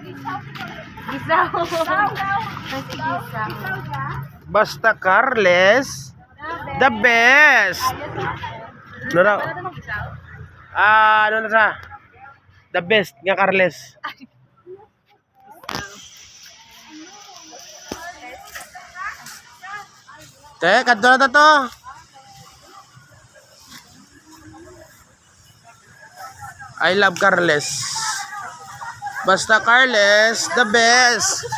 Gisaw. Kasi gisaw. Basta Carles, the best. Ano na? Ano na sa? The best nga Carles. Kadto na to. I love Carles. Basta Carles, the best.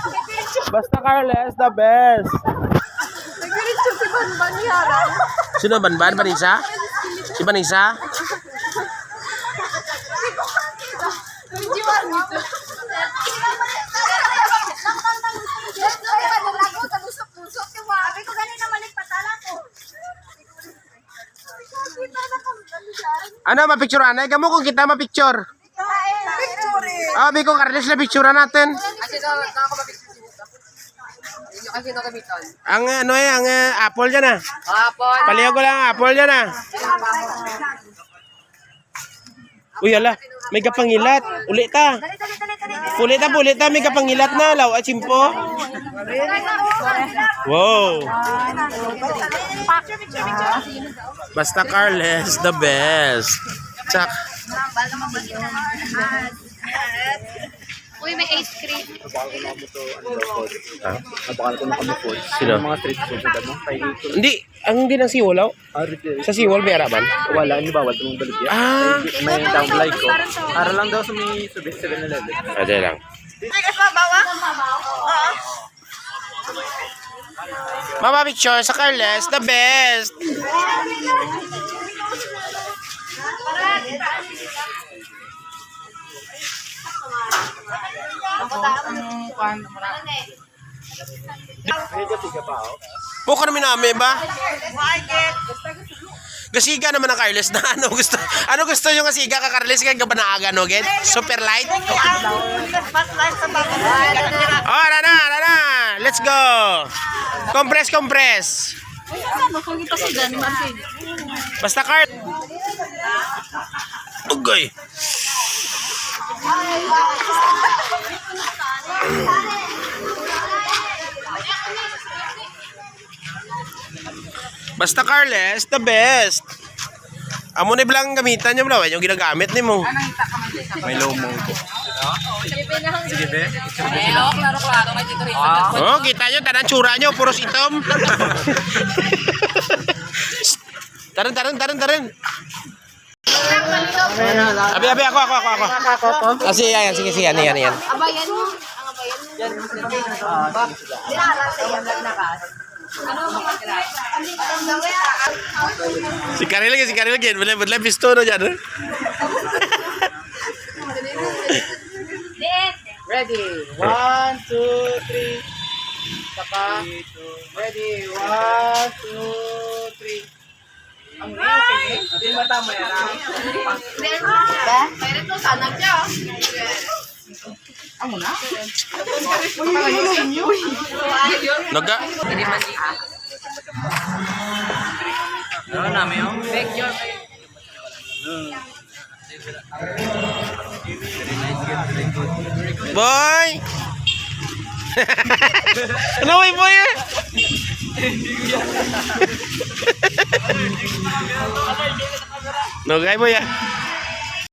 Basta Carles, the best. Nagdiretso si Banban yaran. Sino Banban? Banisa? Si Banisa? Ano, mapicturean? Ay, kamo kung kita mapicture. Ah, Biko Carles, na picturean natin. Ang ano ang apple dyan ah. Apple. Palihan ko lang apple dyan ah. Uy, ala, may kapangilat. Uli ta. Uli ta, may kapangilat na. Law, at simpo. Wow. Basta Carles, the best. Tsak. Uy, may ice cream. Napakala ko na kami po. Sino? Mga street food na gano'n. Hindi, ang hindi ng siwol, law. Sa siwol, may araban. Wala, hindi bawal itong balik yan. Ah. May downlight ko. Para lang daw sa may 7-Eleven. Ade lang. Mama picture sa Carles, the best. Buka namin namin ba? Gasiga naman ang Carles na ano gusto yung gasiga ka Carles kaya gabanaaga no get? Super light? Oh, na. Let's go. Compress. Basta Carl. Ugay. Basta Carles, the best. Amo na bilang gamitan niyo bro, yung ginagamit ni mo. May low mo ko. Sige be. Klaro kay Tito Rizzo. Oh, kita nyo, tanang tsura nyo, puros itom. Taran. Abi, ako. Kasi yan, sige, yan. Abayan mo. Ang abayan mo. Si Karil lagi, bener pisto no dyan. Ready. 1, 2, 3. Saka. Ready. 1, 2, 3. Ang okay. Hindi matama yan. Pero ito sana siya. Amo na? Naga. Ano namin yun? Boy! Ano boy eh? No, guy boy ah.